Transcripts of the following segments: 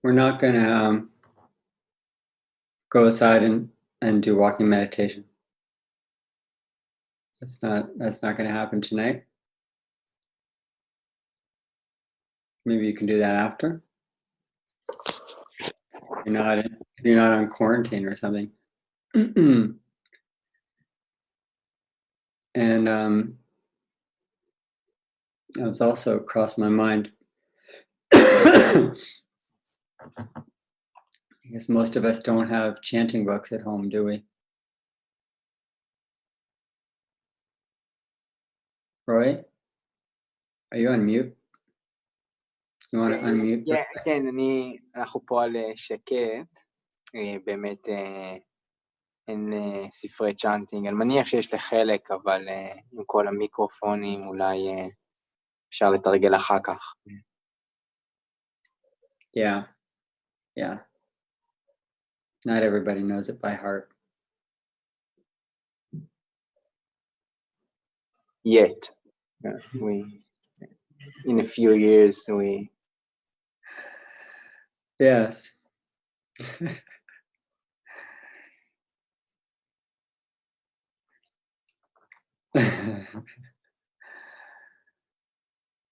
we're not going to go aside and do walking meditation. That's not going to happen tonight. Maybe you can do that after. If you're not on quarantine or something. And it was also crossed my mind. I guess most of us don't have chanting books at home, do we? Roy, are you on mute? You want to unmute? כן, אנחנו פה על שקט, באמת אין ספרי צ'אנטינג, אני מניח שיש לחלק, אבל עם כל המיקרופונים אולי אפשר לתרגל אחר כך. Yeah. Not everybody knows it by heart. Yet. In a few years, Yes.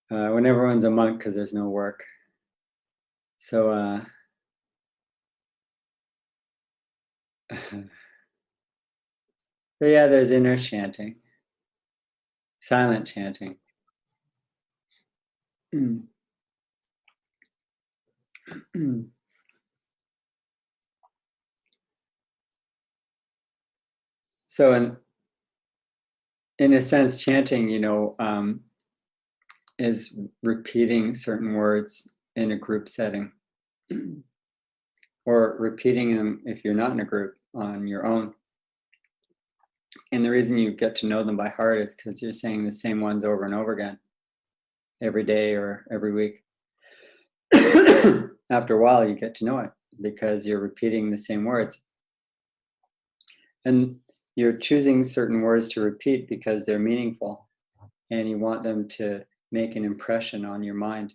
When everyone's a monk because there's no work. So, but yeah, there's inner chanting, silent chanting. So in a sense, chanting, is repeating certain words in a group setting, or repeating them if you're not in a group on your own. And the reason you get to know them by heart is because you're saying the same ones over and over again, every day or every week. After a while, you get to know it because you're repeating the same words. And you're choosing certain words to repeat because they're meaningful and you want them to make an impression on your mind,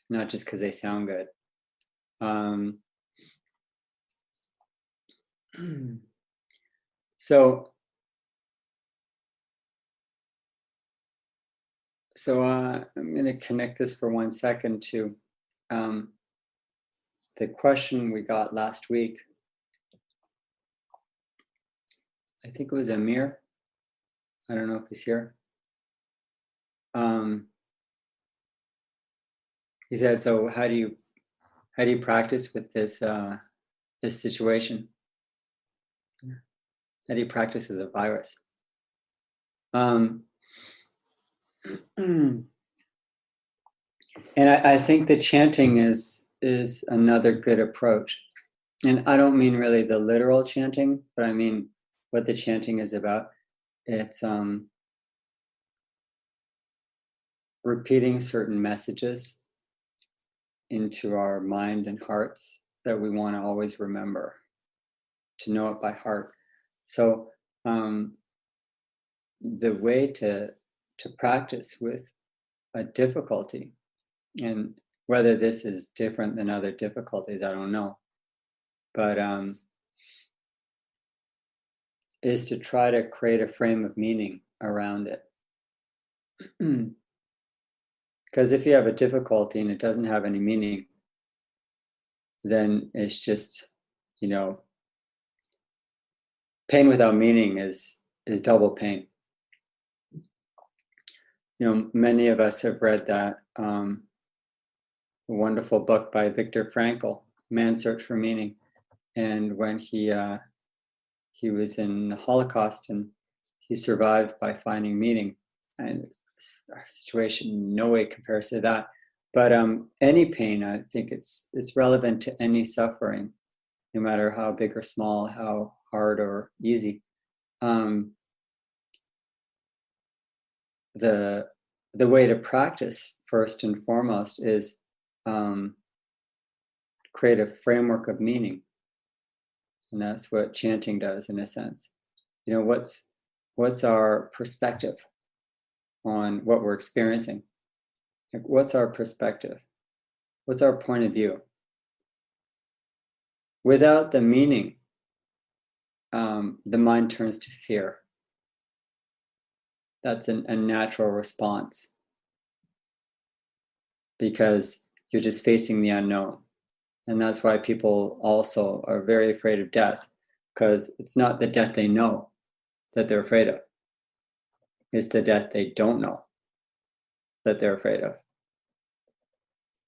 not just because they sound good. So I'm going to connect this for 1 second to the question we got last week. I think it was Amir. I don't know if he's here. He said, "So how do you practice with this this situation? How do you practice with a virus?" And I think the chanting is another good approach. And I don't mean really the literal chanting, but I mean what the chanting is about. It's repeating certain messages into our mind and hearts that we want to always remember, to know it by heart. So the way to practice with a difficulty, and whether this is different than other difficulties, I don't know, but is to try to create a frame of meaning around it. Because if you have a difficulty and it doesn't have any meaning, then it's just, pain without meaning is double pain. Many of us have read that wonderful book by Viktor Frankl, Man's Search for Meaning. And when he was in the Holocaust and he survived by finding meaning, and our situation no way compares to that. But any pain, I think it's relevant to any suffering, no matter how big or small, how hard or easy. The way to practice first and foremost is create a framework of meaning, and that's what chanting does in a sense. What's our perspective on what we're experiencing? What's our perspective? What's our point of view? without the meaning, the mind turns to fear. That's a natural response because you're just facing the unknown. And that's why people also are very afraid of death, because it's not the death they know that they're afraid of. It's the death they don't know that they're afraid of.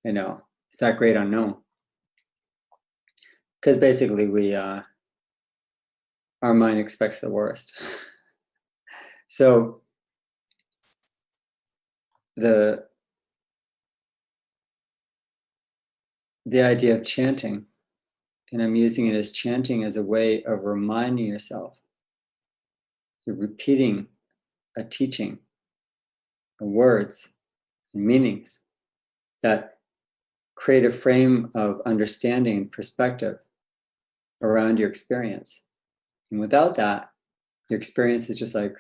You know, it's that great unknown. Because basically our mind expects the worst. So the idea of chanting, and I'm using it as chanting as a way of reminding yourself. You're repeating a teaching, words and meanings that create a frame of understanding and perspective around your experience. And without that, your experience is just like,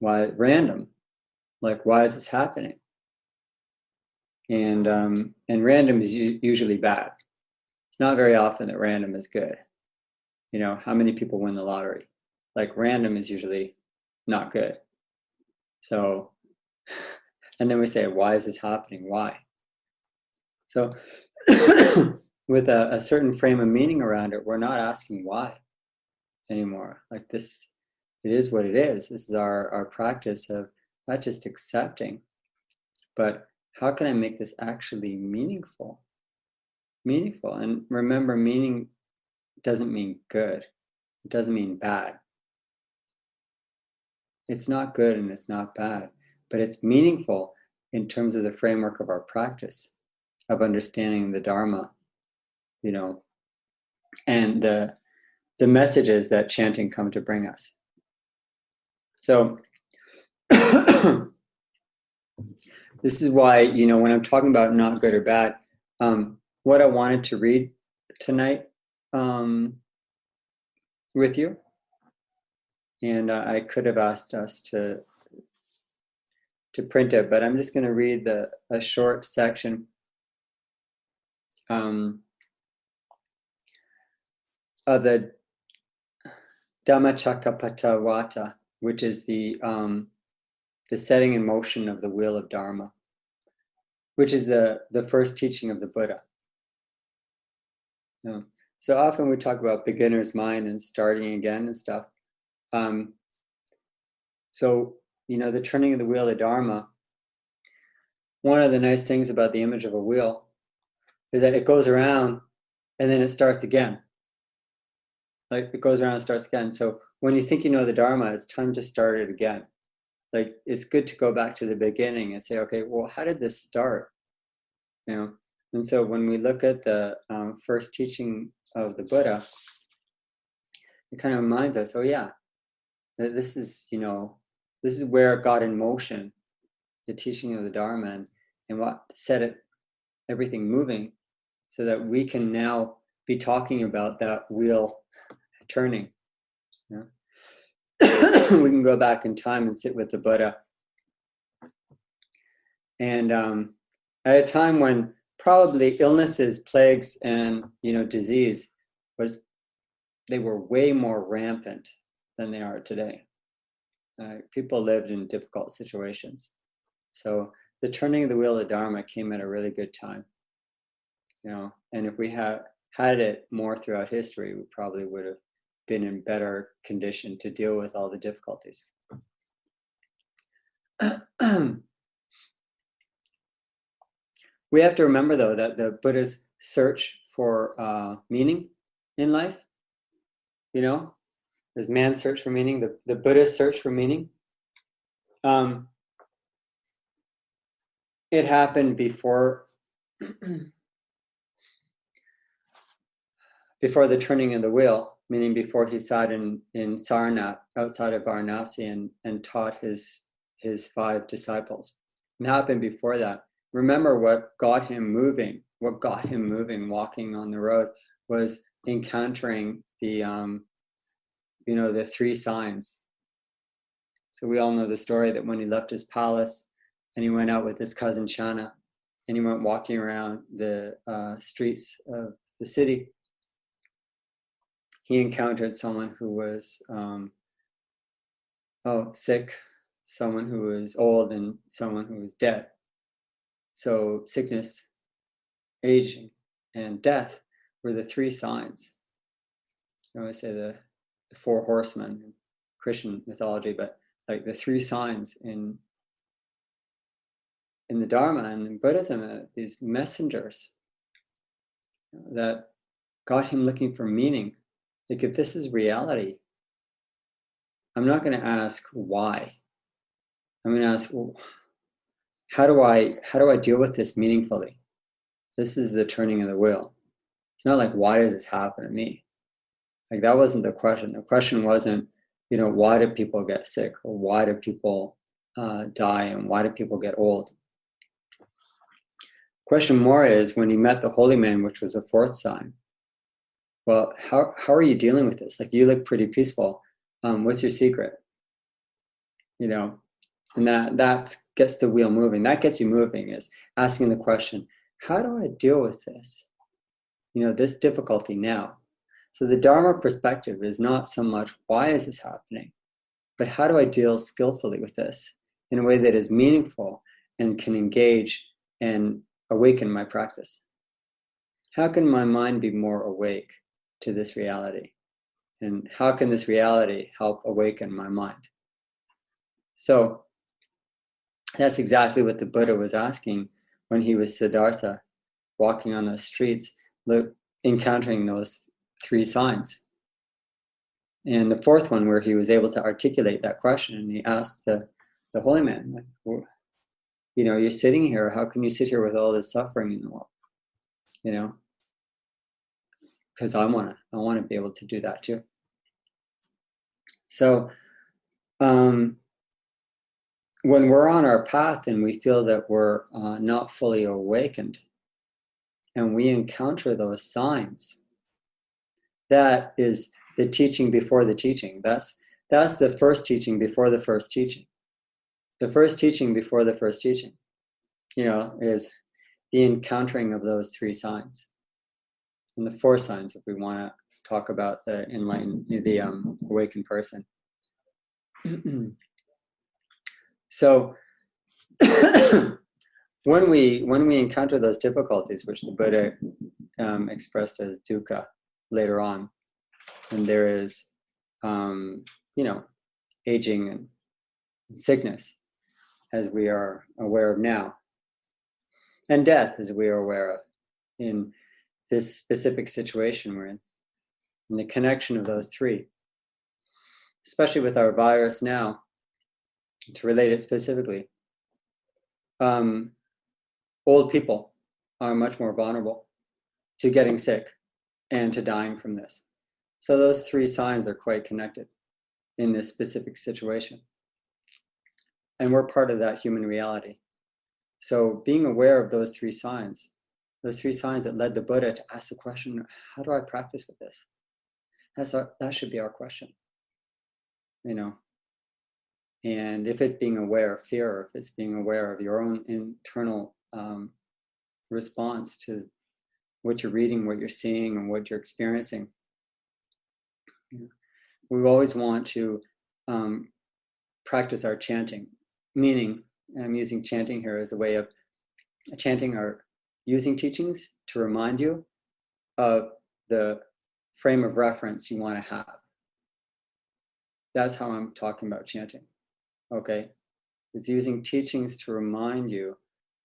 why random? Like, why is this happening? And random is usually bad. It's not very often that random is good. You know, how many people win the lottery? Like, random is usually not good. So, and then we say, why is this happening? Why? So with a certain frame of meaning around it, we're not asking why anymore. Like, this, it is what it is. This is our practice of not just accepting, but how can I make this actually meaningful? Meaningful. And remember, meaning doesn't mean good. It doesn't mean bad. It's not good and it's not bad, but it's meaningful in terms of the framework of our practice of understanding the Dharma, you know, and the messages that chanting come to bring us. So this is why, you know, when I'm talking about not good or bad, what I wanted to read tonight with you, and I could have asked us to print it, but I'm just going to read a short section of the Dhammacakkappavattana, which is the setting in motion of the wheel of Dharma, which is the first teaching of the Buddha. You know, so often we talk about beginner's mind and starting again and stuff. So, you know, the turning of the wheel of Dharma, one of the nice things about the image of a wheel is that it goes around and then it starts again. Like, it goes around and starts again. So when you think you know the Dharma, it's time to start it again. Like, it's good to go back to the beginning and say, okay, well, how did this start? You know, and so when we look at the first teaching of the Buddha, it kind of reminds us, oh yeah, that this is, you know, this is where it got in motion, the teaching of the Dharma, and what set it, everything moving, so that we can now be talking about that wheel turning. You know? We can go back in time and sit with the Buddha. And at a time when probably illnesses, plagues, and, you know, disease they were way more rampant than they are today. People lived in difficult situations. So the turning of the wheel of Dharma came at a really good time. You know, and if we had it more throughout history, we probably would have been in better condition to deal with all the difficulties. We have to remember, though, that the Buddha's search for meaning in life, you know, there's man's search for meaning, the Buddha's search for meaning. It happened before the turning of the wheel, meaning before he sat in Sarnath outside of Varanasi and taught his 5 disciples. It happened before that. Remember, what got him moving walking on the road was encountering the you know, the 3 signs. So we all know the story that when he left his palace and he went out with his cousin Channa and he went walking around the streets of the city, he encountered someone who was sick, someone who was old, and someone who was dead. So sickness, aging, and death were the three signs. I always say the four horsemen in Christian mythology, but like the three signs in the Dharma and in Buddhism, these messengers that got him looking for meaning. Like, if this is reality, I'm not going to ask why. I'm going to ask, well, how do I deal with this meaningfully? This is the turning of the wheel. It's not like, why does this happen to me? Like, that wasn't the question. The question wasn't, why do people get sick, or why do people die, and why do people get old? Question more is, when he met the holy man, which was the fourth sign, well, how are you dealing with this? Like, you look pretty peaceful. What's your secret? And that gets the wheel moving. That gets you moving, is asking the question, how do I deal with this? This difficulty now. So the Dharma perspective is not so much, why is this happening? But how do I deal skillfully with this in a way that is meaningful and can engage and awaken my practice? How can my mind be more awake to this reality? And how can this reality help awaken my mind? So that's exactly what the Buddha was asking when he was Siddhartha, walking on those streets, encountering those three signs. And the fourth one, where he was able to articulate that question, and he asked the holy man, like, well, you're sitting here, how can you sit here with all this suffering in the world? Because I want to be able to do that too. So when we're on our path and we feel that we're not fully awakened, and we encounter those signs, that is the teaching before the teaching. That's the first teaching before the first teaching. The first teaching before the first teaching, is the encountering of those three signs. And the four signs, if we want to talk about the enlightened, the awakened person. So when we encounter those difficulties, which the Buddha expressed as dukkha later on, and there is aging and sickness, as we are aware of now, and death, as we are aware of in this specific situation we're in, and the connection of those three, especially with our virus now, to relate it specifically, old people are much more vulnerable to getting sick and to dying from this. So those three signs are quite connected in this specific situation. And we're part of that human reality. So being aware of those three signs that led the Buddha to ask the question, how do I practice with this? That should be our question. And if it's being aware of fear, or if it's being aware of your own internal response to what you're reading, what you're seeing, and what you're experiencing, we always want to practice our chanting. Meaning, I'm using chanting here as a way of chanting or using teachings to remind you of the frame of reference you want to have. That's how I'm talking about chanting. Okay? It's using teachings to remind you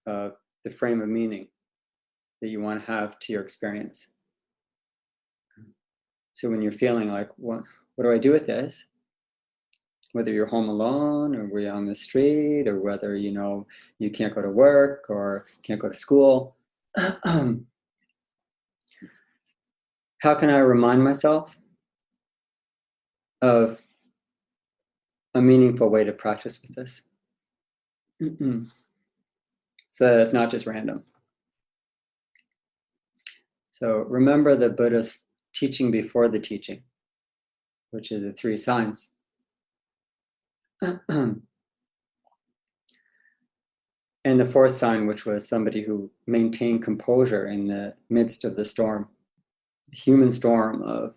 of the frame of meaning that you want to have to your experience. So when you're feeling like, what do I do with this? Whether you're home alone, or we're on the street, or whether you can't go to work or can't go to school, how can I remind myself of a meaningful way to practice with this? So it's not just random. So remember the Buddha's teaching before the teaching, which is the three signs. And the fourth sign, which was somebody who maintained composure in the midst of the storm, the human storm of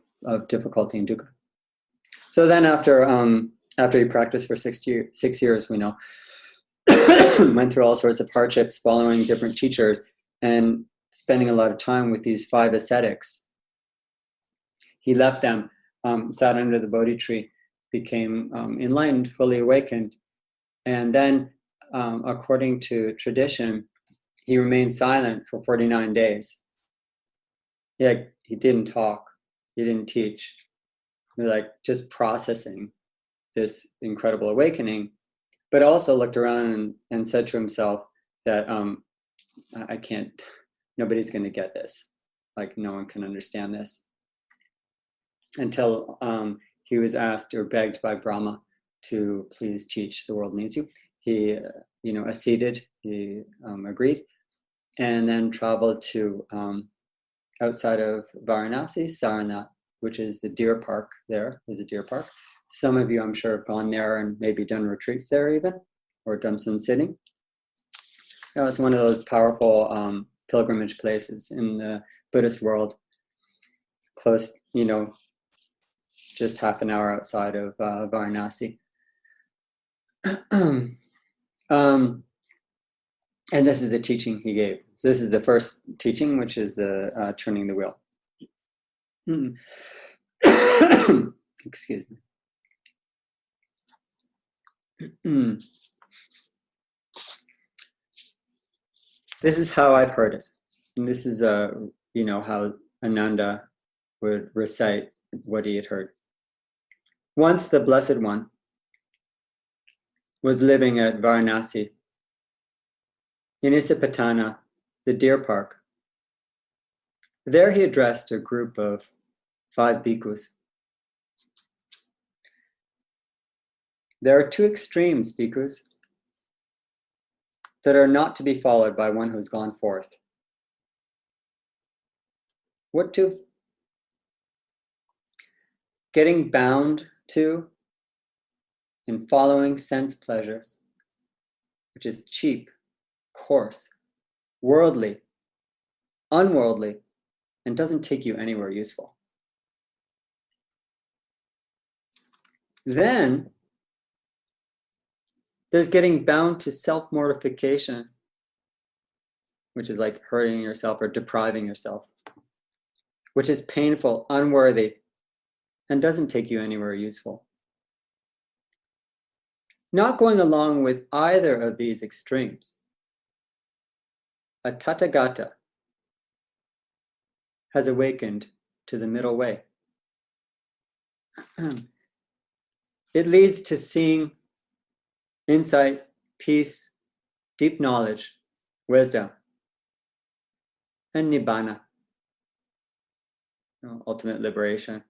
difficulty and dukkha. So then after he practiced for 6 years, we know, went through all sorts of hardships, following different teachers, and spending a lot of time with these 5 ascetics. He left them, sat under the Bodhi tree, became enlightened, fully awakened, and then, according to tradition, he remained silent for 49 days. He didn't talk, he didn't teach. He was like just processing this incredible awakening, but also looked around and said to himself that I can't, nobody's going to get this. Like, no one can understand this. Until he was asked or begged by Brahma to please teach, the world needs you. He, acceded, he agreed, and then traveled to outside of Varanasi, Sarnath, which is the deer park there. There's a deer park. Some of you, I'm sure, have gone there and maybe done retreats there even, or done some sitting. It's one of those powerful pilgrimage places in the Buddhist world. Close, just half an hour outside of Varanasi. And this is the teaching he gave. So this is the first teaching, which is the turning the wheel. Excuse me. This is how I've heard it. And this is, how Ananda would recite what he had heard. Once the Blessed One was living at Varanasi, in Isipatana, the deer park. There he addressed a group of 5 bhikkhus. There are 2 extremes, bhikkhus, that are not to be followed by one who's gone forth. What 2? Getting bound to and following sense pleasures, which is cheap, coarse, worldly, unworldly, and doesn't take you anywhere useful. Then there's getting bound to self-mortification, which is like hurting yourself or depriving yourself, which is painful, unworthy, and doesn't take you anywhere useful. Not going along with either of these extremes, a Tathagata has awakened to the middle way. It leads to seeing, insight, peace, deep knowledge, wisdom, and nibbana, ultimate liberation.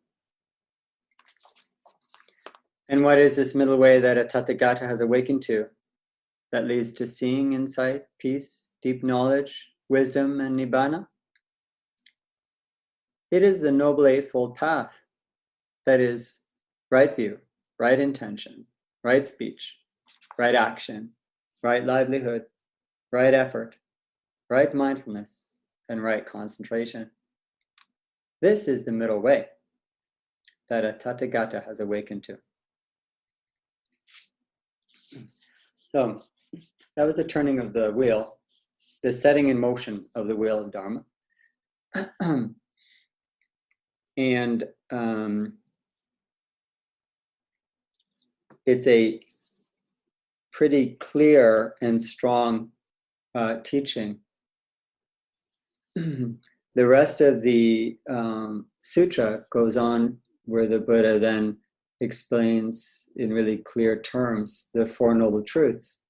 And what is this middle way that a Tathagata has awakened to that leads to seeing, insight, peace, deep knowledge, wisdom, and nibbana? It is the Noble Eightfold Path. That is right view, right intention, right speech, right action, right livelihood, right effort, right mindfulness, and right concentration. This is the middle way that a Tathagata has awakened to. So that was the turning of the wheel, the setting in motion of the wheel of Dharma. And it's a pretty clear and strong teaching. The rest of the sutra goes on where the Buddha then explains in really clear terms the Four Noble Truths.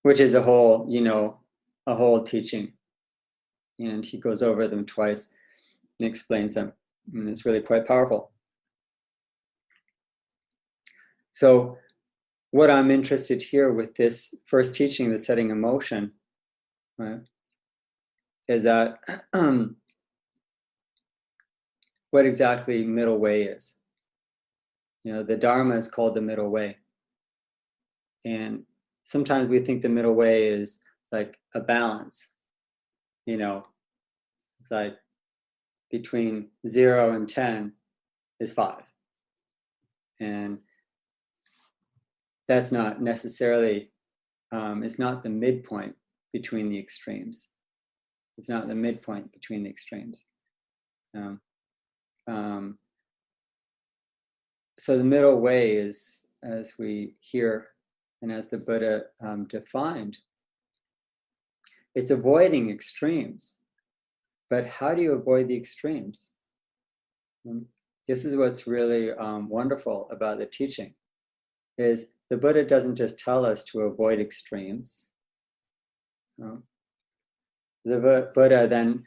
Which is a whole teaching. And he goes over them twice and explains them. And it's really quite powerful. So what I'm interested here with this first teaching, the setting in motion, right, is that what exactly middle way is. The Dharma is called the middle way. And sometimes we think the middle way is like a balance. It's like between 0 and 10 is 5. And that's not necessarily, it's not the midpoint between the extremes. It's not the midpoint between the extremes. So the middle way is, as we hear and as the Buddha defined, it's avoiding extremes. But how do you avoid the extremes? This is what's really wonderful about the teaching, is the Buddha doesn't just tell us to avoid extremes. The Buddha then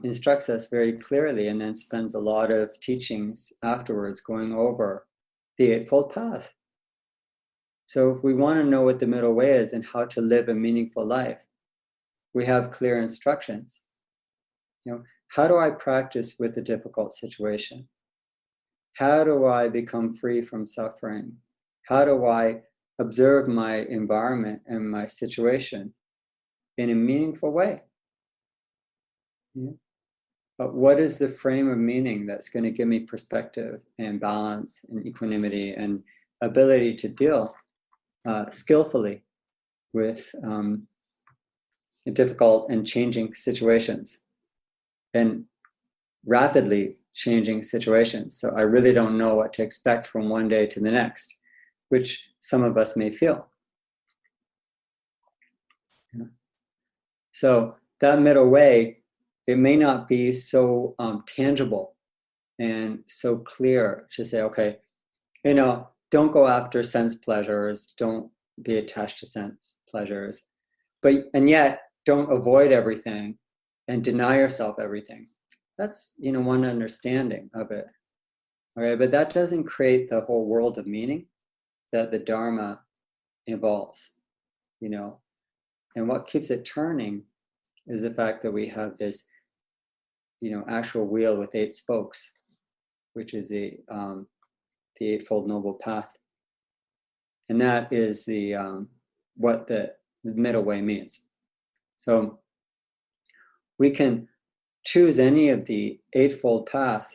instructs us very clearly and then spends a lot of teachings afterwards going over the Eightfold Path. So if we want to know what the middle way is and how to live a meaningful life, we have clear instructions. How do I practice with a difficult situation? How do I become free from suffering? How do I observe my environment and my situation in a meaningful way? But what is the frame of meaning that's going to give me perspective and balance and equanimity and ability to deal skillfully with difficult and changing situations and rapidly changing situations? So I really don't know what to expect from one day to the next, which some of us may feel. So that middle way, it may not be so tangible and so clear to say, okay, don't go after sense pleasures, don't be attached to sense pleasures, and yet don't avoid everything and deny yourself everything. That's, one understanding of it. Okay, but that doesn't create the whole world of meaning that the Dharma involves, And what keeps it turning is the fact that we have this, actual wheel with 8 spokes, which is the Eightfold Noble Path. And that is what the middle way means. So we can choose any of the Eightfold Path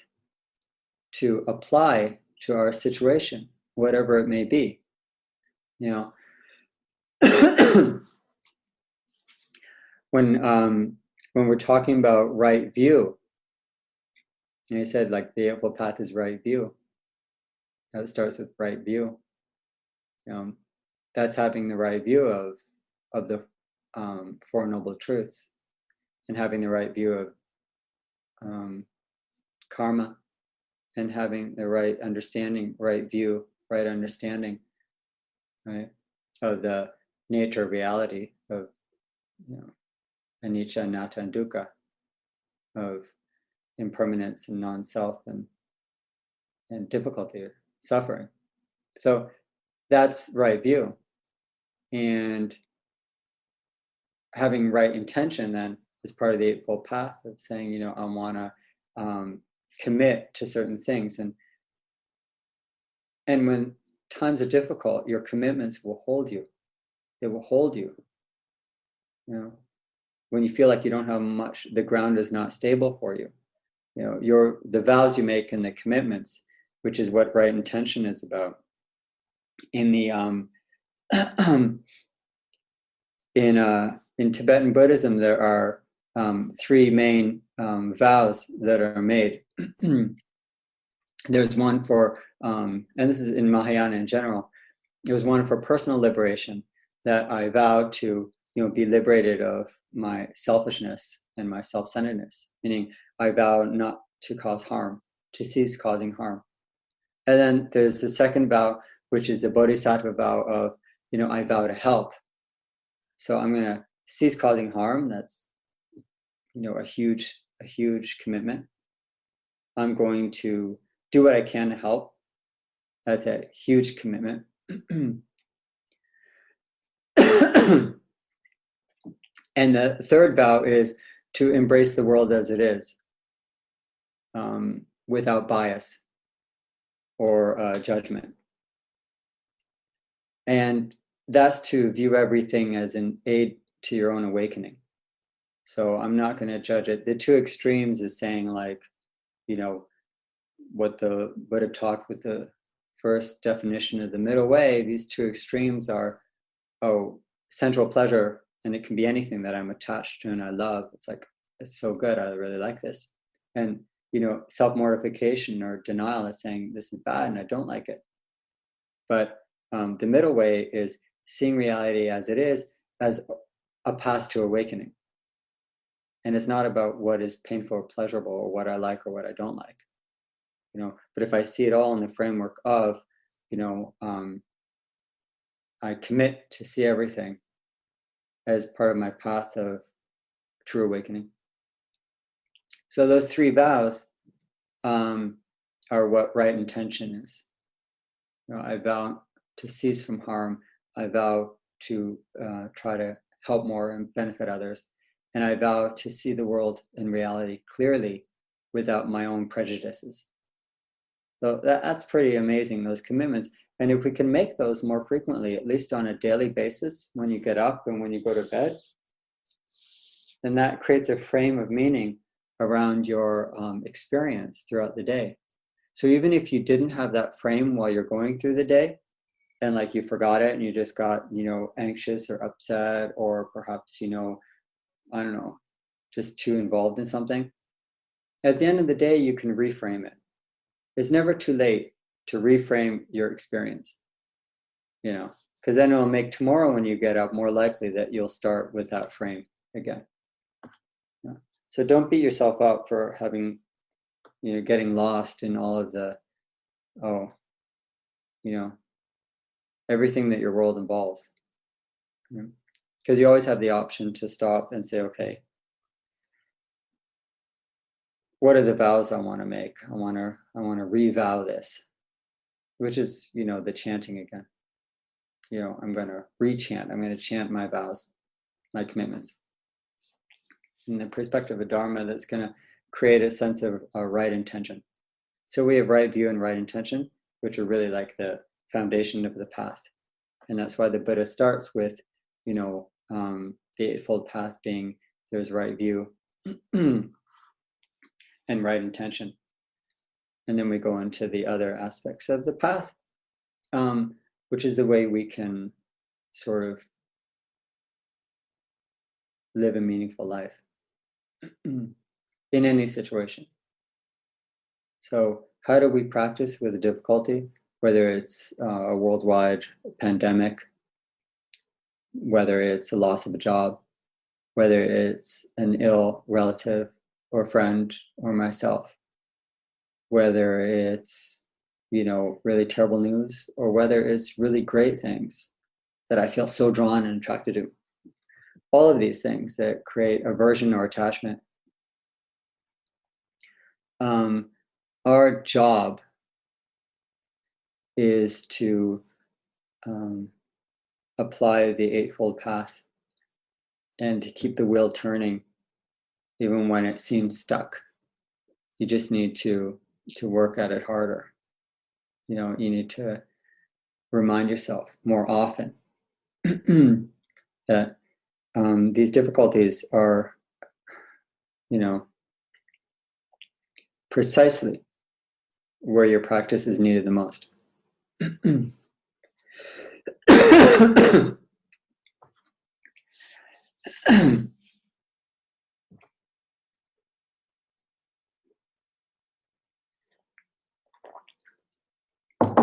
to apply to our situation, whatever it may be. When we're talking about right view, and I said like the Eightfold Path is right view. That starts with right view. That's having the right view of the Four Noble Truths, and having the right view of karma, and having the right understanding, right view, right understanding, right, of the nature of reality, of anicca, anatta, and dukkha, of impermanence and non-self and difficulty, suffering. So that's right view. And having right intention then is part of the Eightfold Path of saying, I want to commit to certain things. And when times are difficult, your commitments will hold you. They will hold you. When you feel like you don't have much, the ground is not stable for you. The vows you make and the commitments, which is what right intention is about. In the in Tibetan Buddhism, there are 3 main vows that are made. There's one for, and this is in Mahayana in general, there's one for personal liberation, that I vow to be liberated of my selfishness and my self-centeredness, meaning I vow not to cause harm, to cease causing harm. And then there's the second vow, which is the Bodhisattva vow of, I vow to help. So I'm going to cease causing harm. That's, a huge commitment. I'm going to do what I can to help. That's a huge commitment. And the third vow is to embrace the world as it is, without bias or judgment. And that's to view everything as an aid to your own awakening. So I'm not going to judge it. The two extremes is saying like, you know, what the Buddha talked with the first definition of the middle way. These two extremes are, oh, sensual pleasure, and it can be anything that I'm attached to and I love. It's like, it's so good, I really like this. And, you know, self-mortification or denial is saying this is bad and I don't like it. But the middle way is seeing reality as it is, as a path to awakening. And it's not about what is painful or pleasurable or what I like or what I don't like. You know, but if I see it all in the framework of, you know, I commit to see everything as part of my path of true awakening. So those three vows are what right intention is. You know, I vow to cease from harm. I vow to try to help more and benefit others. And I vow to see the world in reality clearly without my own prejudices. So that's pretty amazing, those commitments. And if we can make those more frequently, at least on a daily basis, when you get up and when you go to bed, then that creates a frame of meaning around your experience throughout the day. So even if you didn't have that frame while you're going through the day, and like you forgot it and you just got, you know, anxious or upset, or perhaps, you know, I don't know, just too involved in something, at the end of the day, you can reframe it. It's never too late to reframe your experience, you know, because then it'll make tomorrow when you get up more likely that you'll start with that frame again. Yeah. So don't beat yourself up for having, you know, getting lost in all of the, oh, you know, everything that your world involves. Because you always have the option to stop and say, okay, what are the vows I want to make? I want to revow this, which is, you know, the chanting again. You know, I'm going to re-chant. I'm going to chant my vows, my commitments. In the perspective of Dharma, that's going to create a sense of right intention. So we have right view and right intention, which are really like the foundation of the path. And that's why the Buddha starts with, you know, the Eightfold Path being there's right view and right intention. And then we go into the other aspects of the path, which is the way we can sort of live a meaningful life in any situation. So how do we practice with a difficulty, whether it's a worldwide pandemic, whether it's the loss of a job, whether it's an ill relative or friend or myself, whether it's, you know, really terrible news, or whether it's really great things that I feel so drawn and attracted to. All of these things that create aversion or attachment. Our job is to apply the Eightfold Path and to keep the wheel turning even when it seems stuck. You just need to work at it harder. You know, you need to remind yourself more often that these difficulties are, you know, precisely where your practice is needed the most.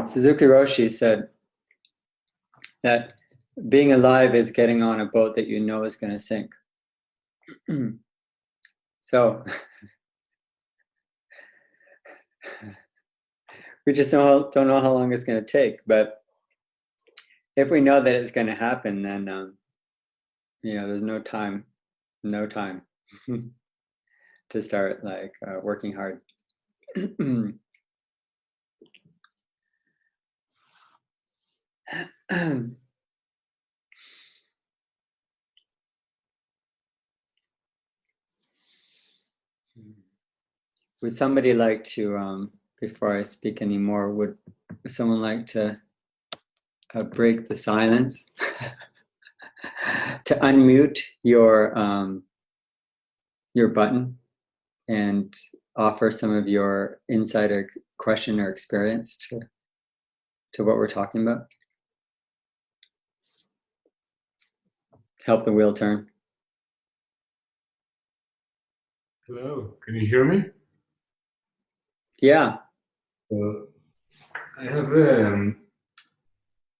Suzuki Roshi said that being alive is getting on a boat that you know is going to sink. So we just don't know how long it's going to take, but if we know that it's going to happen, then you know, there's no time to start like working hard. Would somebody like to, before I speak anymore, would someone like to break the silence? to unmute your button and offer some of your insight or question or experience to what we're talking about. Help the wheel turn. Hello, can you hear me? Yeah. So I have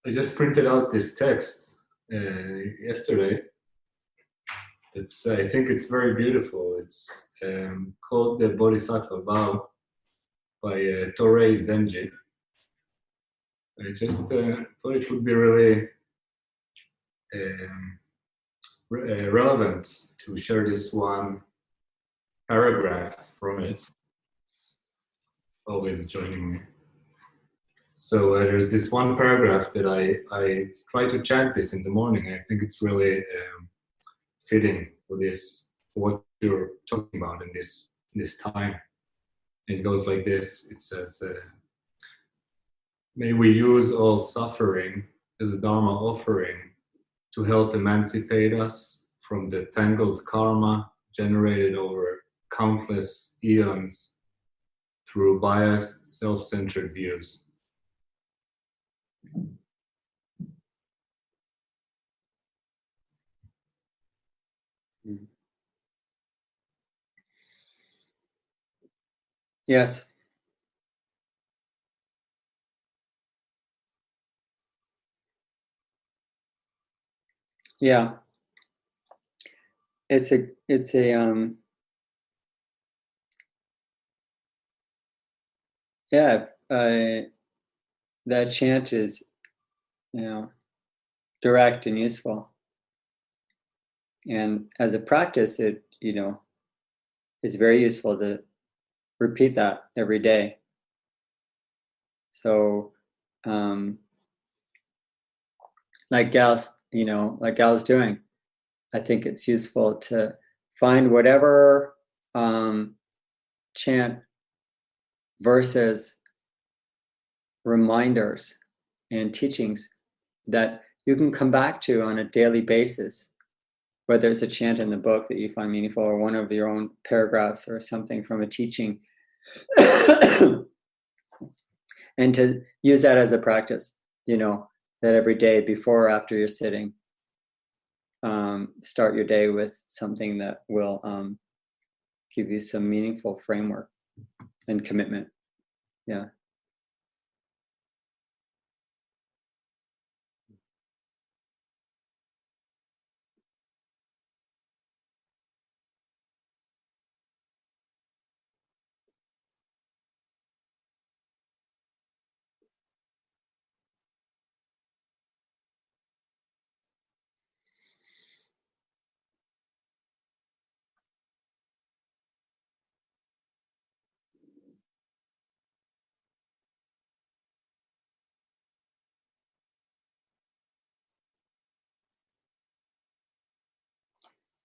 I just printed out this text yesterday. I think it's very beautiful. It's called the Bodhisattva Vow by Torei Zenji. I just thought it would be really relevant to share this one paragraph from it. Always joining me. So there's this one paragraph that I try to chant this in the morning. I think it's really fitting for this, for what you're talking about in this time. It goes like this. It says, may we use all suffering as a Dharma offering to help emancipate us from the tangled karma generated over countless eons through biased, self-centered views. Yes. Yeah. It's a that chant is, direct and useful. And as a practice, it, is very useful to repeat that every day. So, like Gal's doing, I think it's useful to find whatever chant verses, reminders, and teachings that you can come back to on a daily basis, whether it's a chant in the book that you find meaningful or one of your own paragraphs or something from a teaching, and to use that as a practice, that every day before or after you're sitting, start your day with something that will give you some meaningful framework and commitment. Yeah.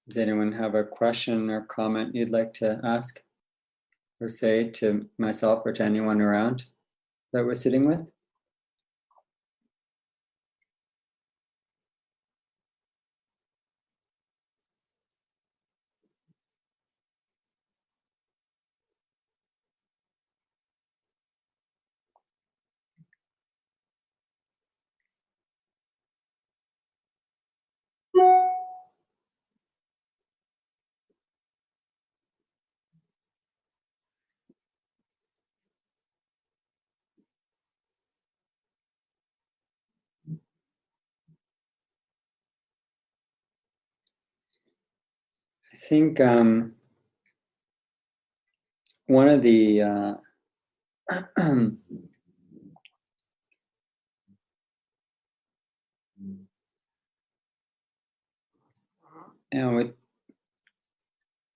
Does anyone have a question or comment you'd like to ask or say to myself or to anyone around that we're sitting with? I think one of the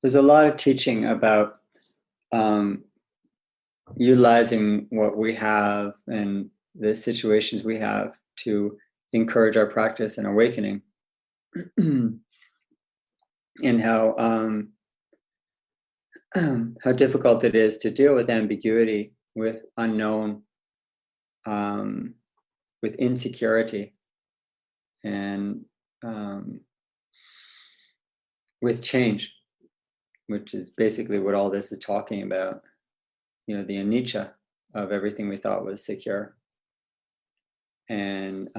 there's a lot of teaching about utilizing what we have and the situations we have to encourage our practice and awakening, and how difficult it is to deal with ambiguity, with unknown, with insecurity, and with change, which is basically what all this is talking about. You know, the anicca of everything we thought was secure. And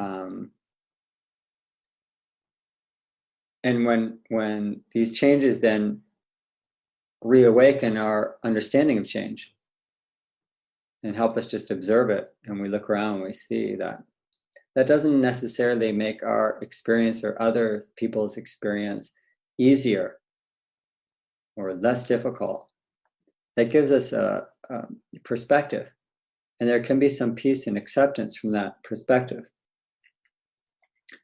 when these changes then reawaken our understanding of change and help us just observe it, and we look around, we see that that doesn't necessarily make our experience or other people's experience easier or less difficult. That gives us a perspective, and there can be some peace and acceptance from that perspective.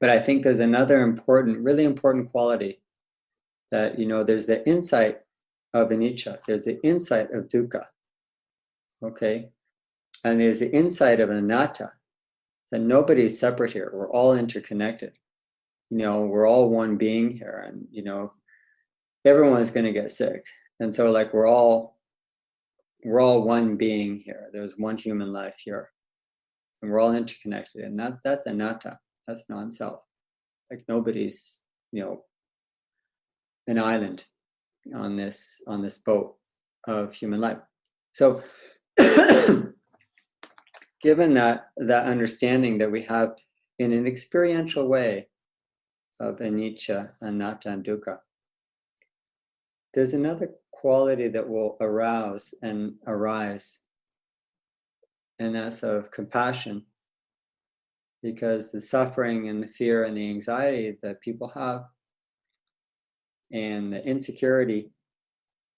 But I think there's another important, really important quality that, you know, there's the insight of anicca, there's the insight of dukkha, okay? And there's the insight of anatta, that nobody's separate here. We're all interconnected. You know, we're all one being here, and, you know, everyone's going to get sick. And so, like, we're all one being here. There's one human life here, and we're all interconnected. And that's anatta. That's non-self. Like, nobody's, you know, an island on this boat of human life. So, given that understanding that we have in an experiential way of anicca, anatta, and dukkha, there's another quality that will arise, and that's of compassion, because the suffering and the fear and the anxiety that people have and the insecurity,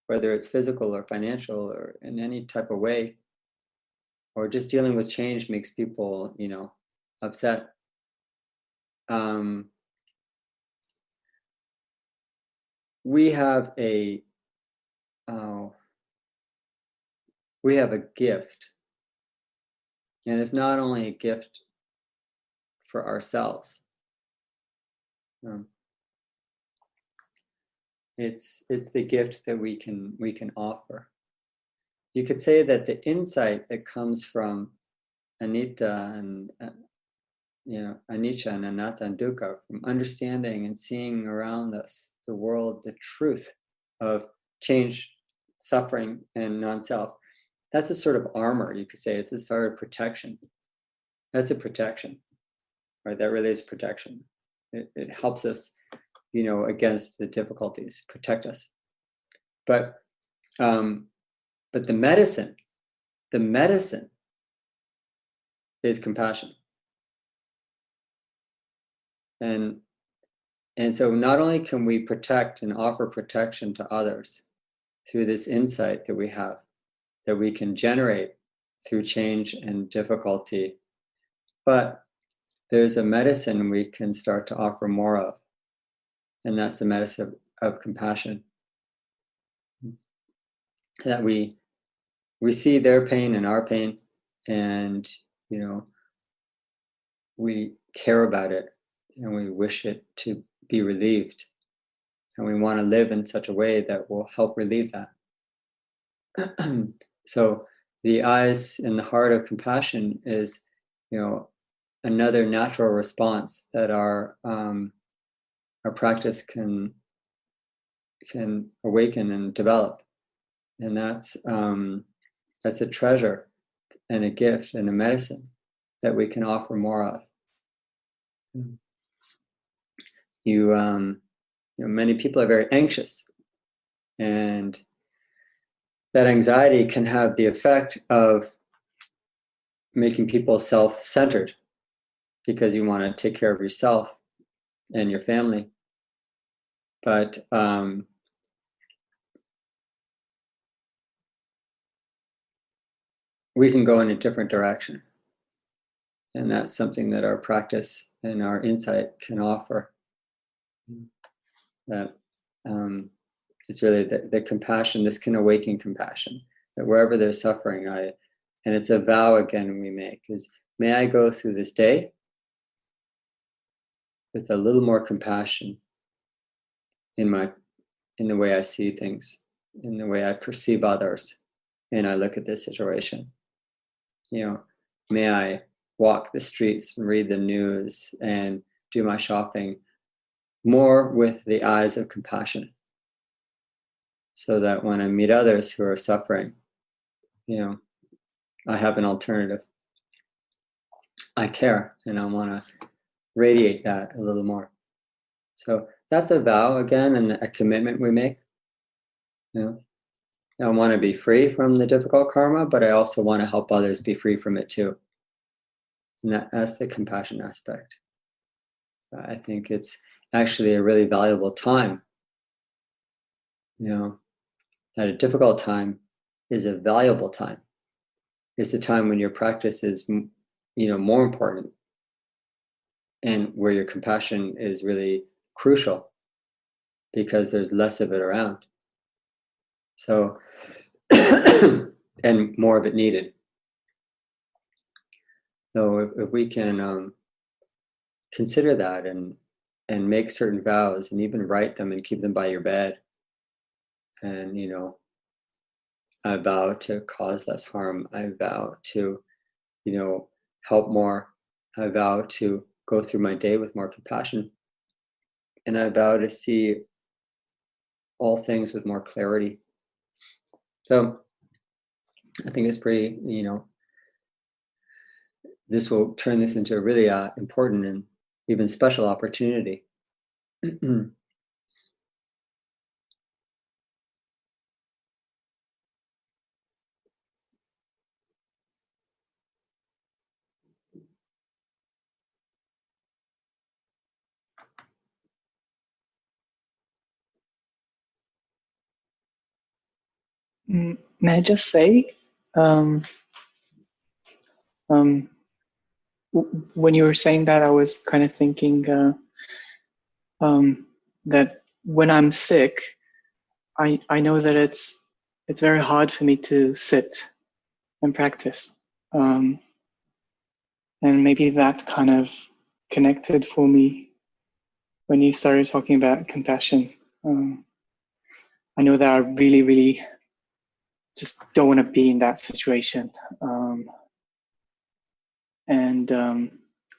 whether it's physical or financial or in any type of way, or just dealing with change, makes people, you know, upset. We have a gift, and it's not only a gift for ourselves. It's the gift that we can offer. You could say that the insight that comes from anicca and anicca and anatta and dukkha, from understanding and seeing around us the world, the truth of change, suffering, and non-self, that's a sort of armor. You could say it's a sort of protection. That's a protection, right? That really is protection. It helps us, you know, against the difficulties, protect us. But the medicine is compassion. And so not only can we protect and offer protection to others through this insight that we have, that we can generate through change and difficulty, but there's a medicine we can start to offer more of, and that's the medicine of compassion. That we see their pain and our pain, and, you know, we care about it, and we wish it to be relieved, and we want to live in such a way that will help relieve that. So the eyes and the heart of compassion is, you know, another natural response that our practice can awaken and develop, and that's a treasure and a gift and a medicine that we can offer more of. You know, many people are very anxious, and that anxiety can have the effect of making people self-centered, because you want to take care of yourself and your family. But we can go in a different direction, and that's something that our practice and our insight can offer. That it's really the compassion. This can awaken compassion, that wherever there's suffering, and it's a vow again we make, is, may I go through this day with a little more compassion in the way I see things, in the way I perceive others, and I look at this situation. You know, may I walk the streets and read the news and do my shopping more with the eyes of compassion, so that when I meet others who are suffering, I have an alternative. I care, and I want to radiate that a little more. So that's a vow again, and a commitment we make. I want to be free from the difficult karma, but I also want to help others be free from it too. And that's the compassion aspect. I think it's actually a really valuable time. That a difficult time is a valuable time. It's the time when your practice is, more important, and where your compassion is really crucial, because there's less of it around. So, and more of it needed. So if we can consider that and make certain vows, and even write them and keep them by your bed, and I vow to cause less harm, I vow to help more, I vow to go through my day with more compassion, and I vow to see all things with more clarity. So I think it's pretty, this will turn this into a really important and even special opportunity. May I just say, when you were saying that, I was kind of thinking that when I'm sick, I know that it's very hard for me to sit and practice, and maybe that kind of connected for me when you started talking about compassion. I know that I really, really just don't want to be in that situation. And I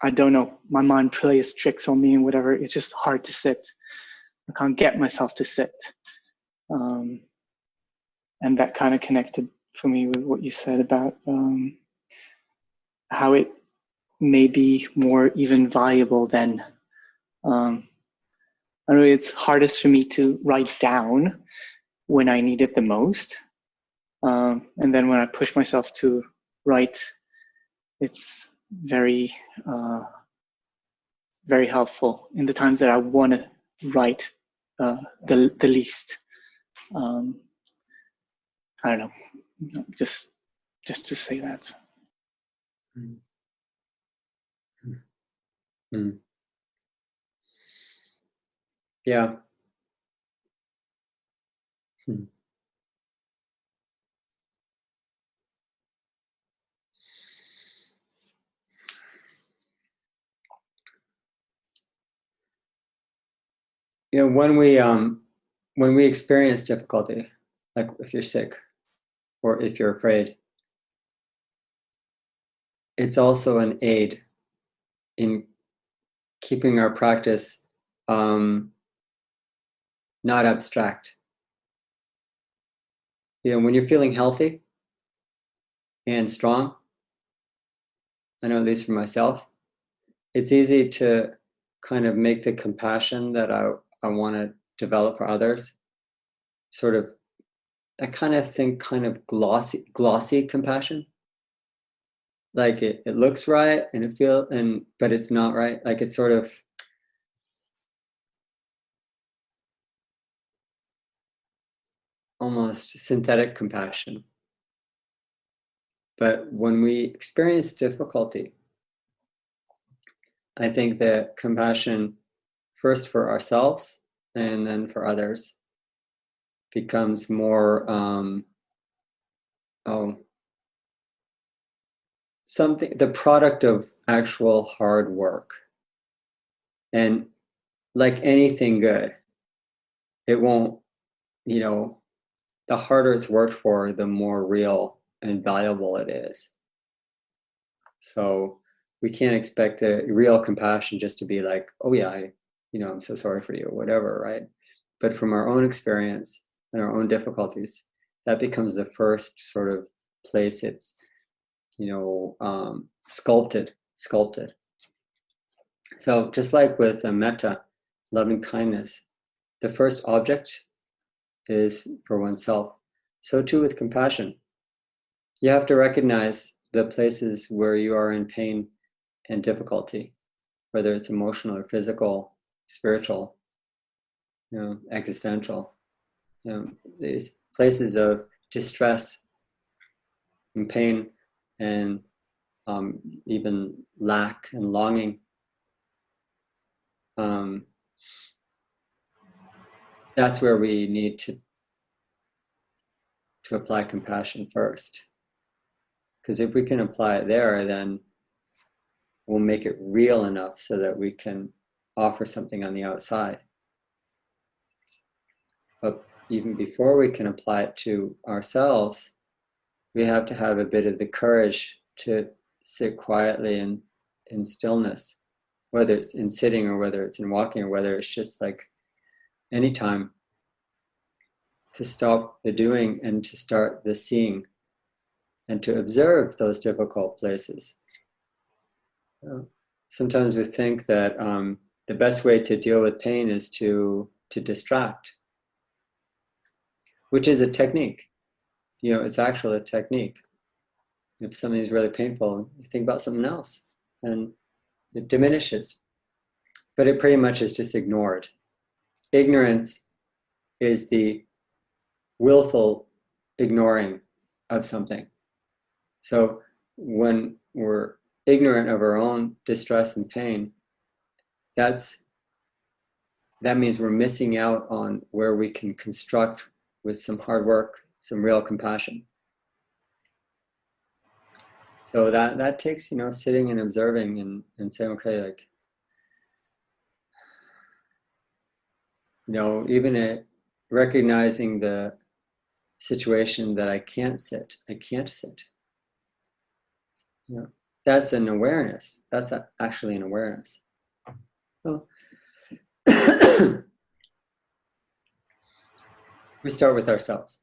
don't know, my mind plays tricks on me and whatever. It's just hard to sit. I can't get myself to sit. And that kind of connected for me with what you said about how it may be more even valuable than, I know it's hardest for me to write down when I need it the most. And then when I push myself to write, it's very, very helpful in the times that I want to write the least. I don't know, just to say that. Yeah. When we experience difficulty, like if you're sick or if you're afraid, it's also an aid in keeping our practice not abstract. When you're feeling healthy and strong, I know at least for myself, it's easy to kind of make the compassion that I want to develop for others sort of, I kind of think kind of glossy compassion. Like it looks right and but it's not right. Like it's sort of almost synthetic compassion. But when we experience difficulty, I think that compassion, first for ourselves and then for others, becomes more something, the product of actual hard work. And like anything good, it won't, the harder it's worked for, the more real and valuable it is. So we can't expect a real compassion just to be like, oh yeah, I'm so sorry for you, or whatever, right? But from our own experience and our own difficulties, that becomes the first sort of place it's, sculpted. So just like with metta, loving kindness, the first object is for oneself. So too with compassion. You have to recognize the places where you are in pain and difficulty, whether it's emotional or physical, spiritual, existential, these places of distress and pain and even lack and longing. That's where we need to apply compassion first. Because if we can apply it there, then we'll make it real enough so that we can offer something on the outside. But even before we can apply it to ourselves, we have to have a bit of the courage to sit quietly in stillness, whether it's in sitting or whether it's in walking or whether it's just like any time, to stop the doing and to start the seeing and to observe those difficult places. Sometimes we think that the best way to deal with pain is to distract, which is a technique. It's actually a technique. If something is really painful, you think about something else and it diminishes. But it pretty much is just ignored. Ignorance is the willful ignoring of something. So when we're ignorant of our own distress and pain, that means we're missing out on where we can construct with some hard work, some real compassion. So that takes, sitting and observing and saying, okay, even recognizing the situation that I can't sit. That's an awareness. That's actually an awareness. So we start with ourselves.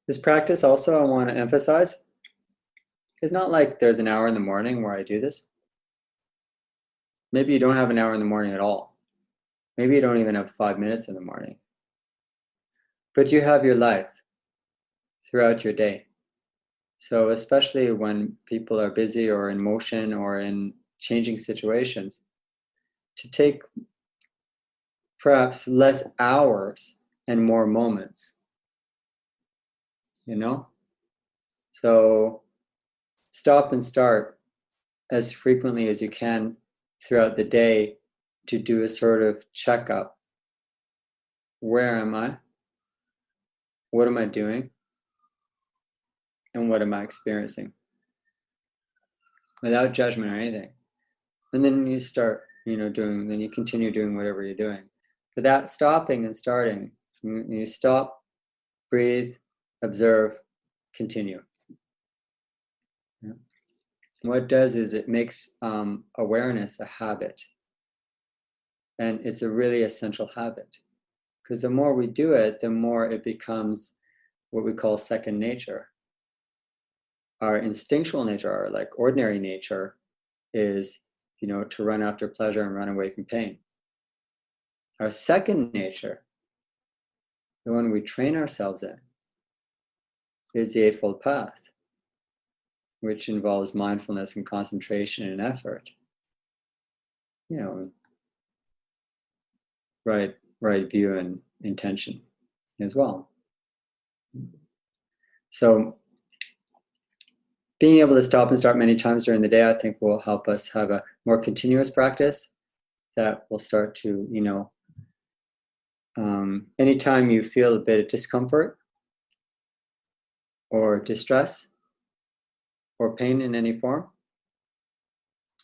This practice also, I want to emphasize, is not like there's an hour in the morning where I do this. Maybe you don't have an hour in the morning at all. Maybe you don't even have 5 minutes in the morning. But you have your life throughout your day. So especially when people are busy or in motion or in changing situations, to take perhaps less hours and more moments. So stop and start as frequently as you can throughout the day to do a sort of checkup. Where am I? What am I doing? And what am I experiencing? Without judgment or anything. And then you start, then you continue doing whatever you're doing. But that stopping and starting, you stop, breathe, observe, continue. Yeah. What it does is it makes awareness a habit. And it's a really essential habit. Because the more we do it, the more it becomes what we call second nature. Our instinctual nature, our ordinary nature, is, to run after pleasure and run away from pain. Our second nature, the one we train ourselves in, is the Eightfold Path, which involves mindfulness and concentration and effort. Right view and intention as well. So being able to stop and start many times during the day, I think, will help us have a more continuous practice that will start to, anytime you feel a bit of discomfort or distress or pain in any form,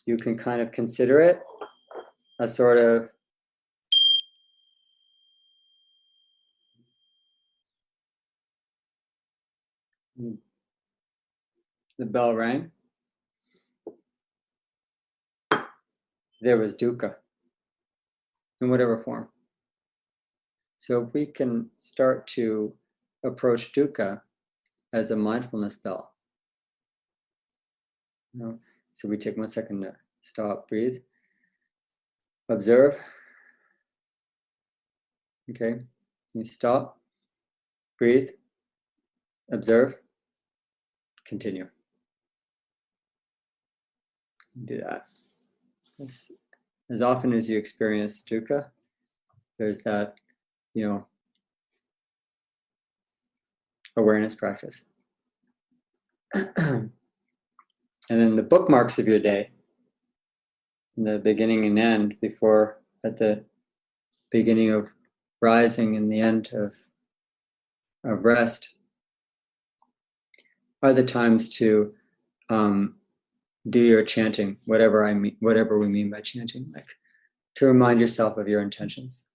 you can kind of consider it a sort of the bell rang, there was dukkha in whatever form. So if we can start to approach dukkha as a mindfulness bell, so we take 1 second to stop, breathe, observe. Okay, you stop, breathe, observe, continue. Do that. As often as you experience dukkha, there's that, awareness practice. And then the bookmarks of your day, in the beginning and end, at the beginning of rising and the end of rest, are the times to do your chanting, whatever we mean by chanting, like to remind yourself of your intentions,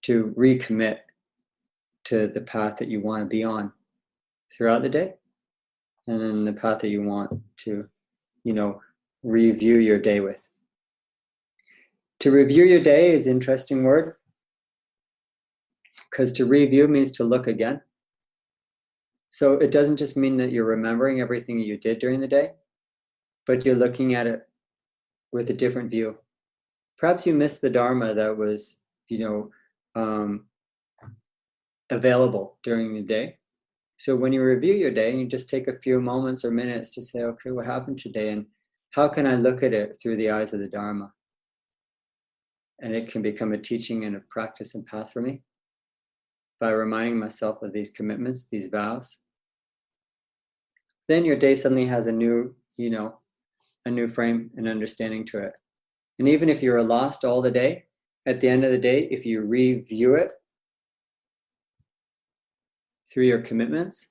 to recommit to the path that you want to be on throughout the day, and then the path that you want to, review your day with. To review your day is an interesting word, because to review means to look again. So it doesn't just mean that you're remembering everything you did during the day, but you're looking at it with a different view. Perhaps you missed the Dharma that was, available during the day. So when you review your day, you just take a few moments or minutes to say, okay, what happened today? And how can I look at it through the eyes of the Dharma? And it can become a teaching and a practice and path for me by reminding myself of these commitments, these vows. Then your day suddenly has a new frame and understanding to it. And even if you're lost all the day, at the end of the day, if you review it through your commitments,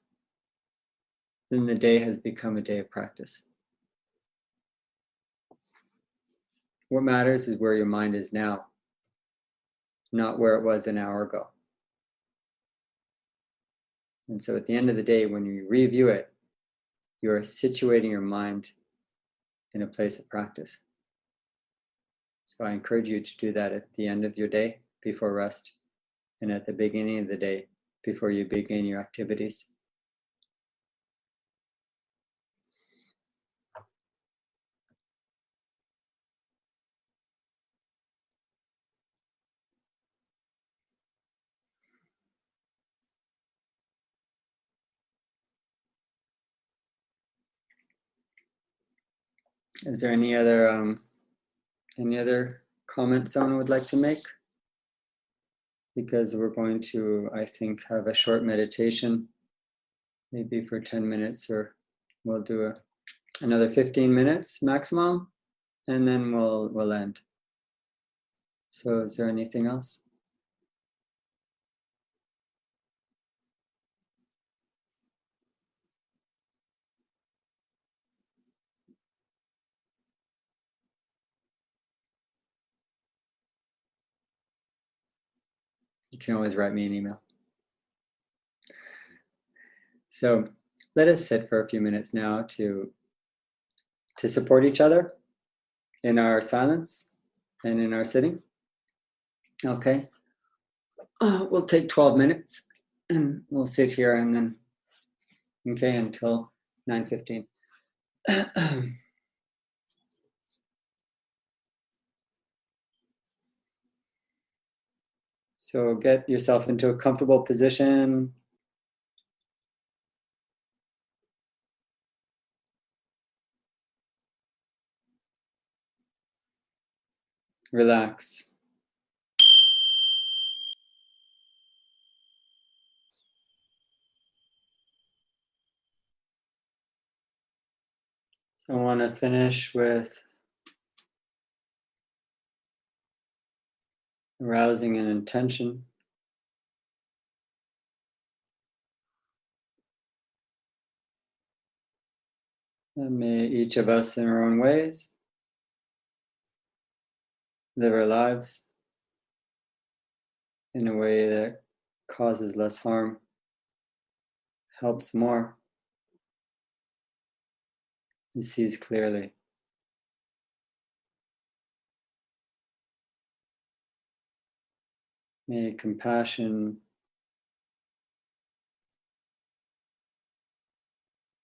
then the day has become a day of practice. What matters is where your mind is now, not where it was an hour ago. And so at the end of the day, when you review it, you're situating your mind in a place of practice. So I encourage you to do that at the end of your day before rest, and at the beginning of the day before you begin your activities. Is there any other comments someone would like to make? Because we're going to, I think, have a short meditation, maybe for 10 minutes, or we'll do another 15 minutes maximum, and then we'll end. So is there anything else? You can always write me an email. So let us sit for a few minutes now to support each other in our silence and in our sitting. Okay. We'll take 12 minutes and we'll sit here and then, okay, until 9:15. So get yourself into a comfortable position. Relax. So I want to finish with arousing an intention. And may each of us in our own ways live our lives in a way that causes less harm, helps more and sees clearly. May compassion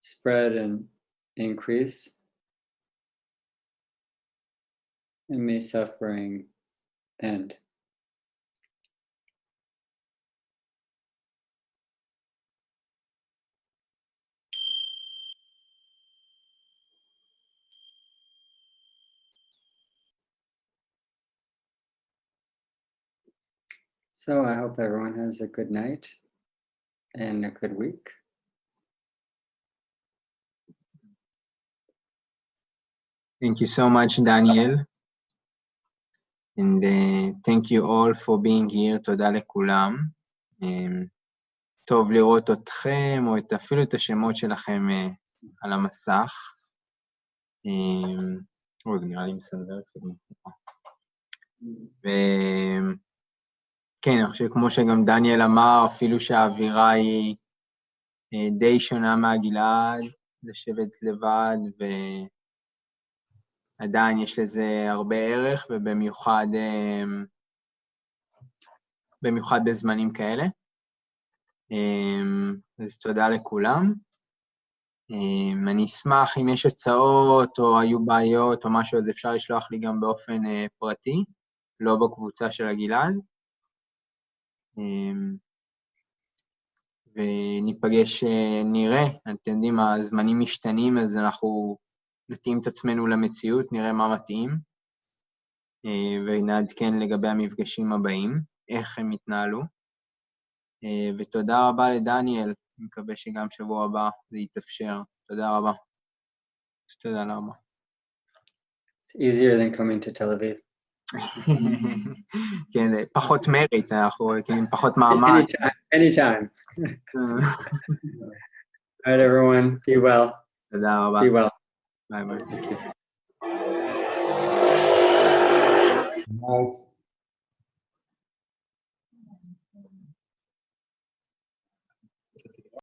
spread and increase, and may suffering end. So I hope everyone has a good night and a good week. Thank you so much, Daniel. And thank you all for being here. תודה לכולם. טוב לראות אתכם, או אפילו את השמות שלכם על המסך. זה נראה לי מסדר קצת מפתיע. וכן, אני חושב כמו שגם דניאל אמר, אפילו שהאווירה היא די שונה מהגלעד, לשבת לבד, ועדיין יש לזה הרבה ערך, ובמיוחד בזמנים כאלה. אז תודה לכולם. אני אשמח אם יש הצעות או היו בעיות או משהו, אז אפשר לשלוח לי גם באופן פרטי, לא בקבוצה של הגלעד. וניפגש, נראה, אתם יודעים, הזמנים משתנים, אז אנחנו נתאים את עצמנו למציאות, נראה מה מתאים, ונעדכן לגבי המפגשים הבאים, איך הם יתנהלו. ותודה רבה לדניאל, אני מקווה שגם שבוע הבא זה יתאפשר. תודה רבה. תודה רבה. It's easier than coming to Tel Aviv. כן, פחות מריט, אנחנו פחות מעמד. Anytime. All right, everyone. Be well. תודה רבה. Be well. ביי ביי. Thank you.